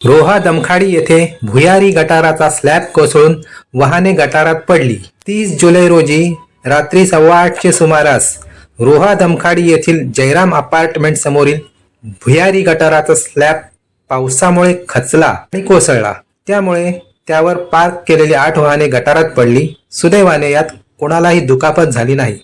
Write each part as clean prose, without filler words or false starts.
रोहा दमखाडी येथे भुयारी गटाराचा स्लॅब कोसळून वाहने गटारात पडली। 30 जुलै रोजी रात्री 8:15च्या सुमारास रोहा दमखाडी येथील जयराम अपार्टमेंट समोरील भुयारी गटाराचा स्लॅब पावसामुळे खचला आणि कोसळला। त्यामुळे त्यावर पार्क केलेली 8 वाहने गटारात पडली। सुदैवाने यात कोणालाही दुखापत झाली नाही।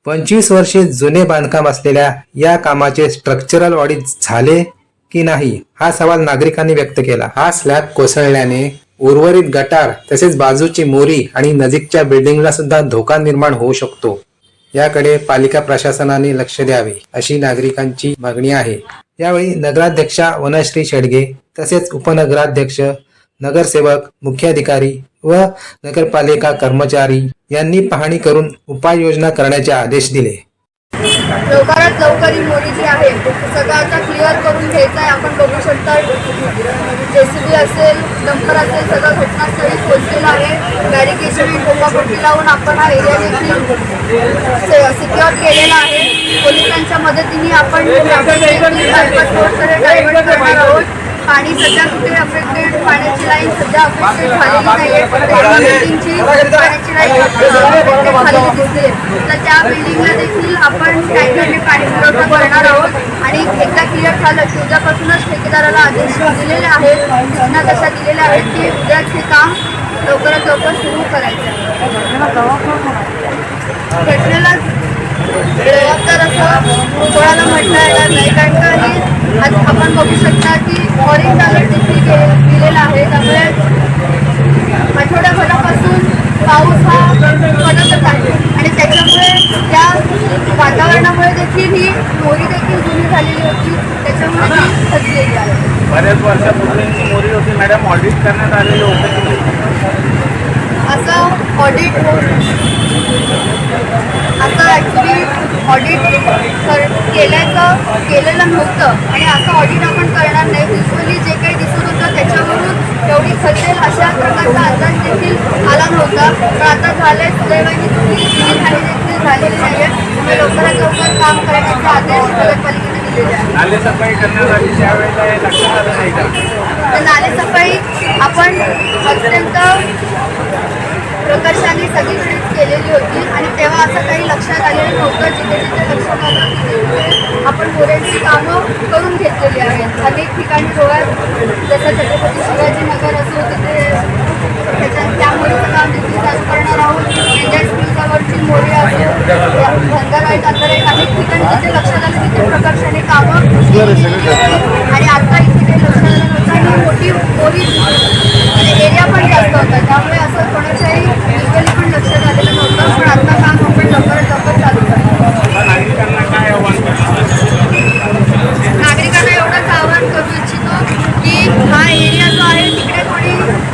25 वर्षे जुने बांधकाम असलेल्या या कामाचे स्ट्रक्चरल ऑडिट झाले की नाही हा सवाल नागरिकांनी व्यक्त केला। हा स्लॅब कोसळल्याने उर्वरित गटार तसेच बाजूची मोरी आणि नजीकच्या बिल्डिंगला सुद्धा धोका निर्माण होऊ शकतो। याकडे पालिका प्रशासनाने लक्ष द्यावे अशी नागरिकांची मागणी आहे। यावेळी नगराध्यक्षा वनश्री शेडगे तसेच उपनगराध्यक्ष, नगरसेवक, मुख्याधिकारी व नगरपालिका कर्मचारी यांनी पाहणी करून उपाययोजना करण्याचे आदेश दिले। लवकरात लवकर ही मोरी जी आहे सगळं आता क्लिअर करून घ्यायचं आहे। आपण बघू शकता JCB असेल, डंपर असेल, सगळं घटनास्थळी पोहोचलेलं आहे। बॅरिकेशन आणि गोपापट्टी लावून आपण हा एरिया देखील सिक्युअर केलेला आहे। पोलिसांच्या मदतीने आपण डायव्हर्ट करणार आहोत। पाणी सध्या कुठे अफेक्टेड, पाण्याची लाईन सध्या अफेक्टेड झालेली नाही आहे, बिल्डिंगची पाण्याची लाईन अफेक्टेड झालेली दिसते। तर त्या बिल्डिंगला देखील आपण टँकरने पाणी पुरवठा करणार आहोत आणि एकदा क्लिअर झालं की उद्यापासूनच ठेकेदाराला आदेश दिलेले आहेत, सूचना तशा दिलेल्या आहेत की उद्याच हे काम लवकरात लवकर सुरू करायचं आहे। घटनेला जबाबदार असं कोणाला म्हणता येणार नाही, कारण का आज आपण बघू शकता की ऑरेंज अलर्ट देखील दिलेला आहे। त्यामुळे आठवड्याभरापासून पाऊस हा पडतच आहे आणि त्याच्यामुळे त्या वातावरणामुळे देखील ही मोरी देखील जुनी झालेली होती, त्याच्यामुळे ती खचलेली आहे। बऱ्याच वर्षापूर्वीची मोरी होती मॅडम, ऑडिट करण्यात आलेले होते असं ऑडिट केलेलं नव्हतं आणि असं ऑडिट आपण करणार नाही। युजली जे काही दिसत होतं त्याच्यावरून एवढी खचेल अशा प्रकारचा अंदाज देखील आला नव्हता, पण आता झालंय। सुदैवाने जुनी हानी देखील झालेली नाही आहे, त्यामुळे लवकरात लवकर काम करण्याचे आदेश नगरपालिकेने दिलेले आहेत। नालेसफाई करण्यासाठी त्यावेळेला हे लक्षात आलं नाही का? तर नालेसफाई आपण अत्यंत प्रकर्षाने सगळीकडेच केलेली होती आणि तेव्हा असं काही लक्षात आलेलं नव्हतं। जिथे जिथे लक्षात आलं तिथे आपण मोऱ्यांची कामं करून घेतलेली आहेत। अनेक ठिकाणी गोव्यात जसं छत्रपती शिवाजी नगर असो तिथे त्या मोरीचं काम देखील चालू करणार आहोत। इंडियन स्कूलजवळची मोरी असो, भंगारवाईट अंतरे, अनेक ठिकाणी जिथे लक्षात आलं तिथे प्रकर्षाने कामं आणि आता इथे काही लक्षात आलं नव्हतं आणि मोठी मोरी म्हणजे एरिया पण जास्त होता, त्यामुळे असं कोणाच्याही युजली पण लक्षात आलेलं नव्हतं। पण आता काम आपण लवकरात लवकर चालू करतो। नागरिकांना काय आव्हान नागरिकांना एवढंच आवाहन करू इच्छितो की हा एरिया जो आहे तिकडे कोणी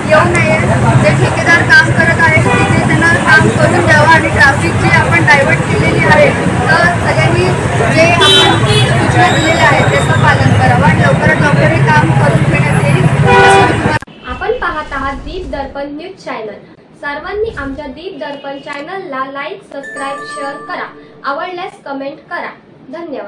येऊ नये। जे ठेकेदार काम करत आहेत तिथे त्यांना काम करून द्यावं आणि ट्रॅफिक जी आपण डायव्हर्ट केलेली आहे तर सगळ्यांनी जे आपण सूचना दिलेल्या आहेत त्याचं पालन करावं आणि लवकरात लवकर हे काम करून घेण्यात येईल। आपण पाहत आहात दीप दर्पण न्यूज चॅनल। सर्वांनी आमच्या दीप दर्पण चॅनलला लाईक, सबस्क्राईब, शेअर करा। आवडल्यास कमेंट करा। धन्यवाद।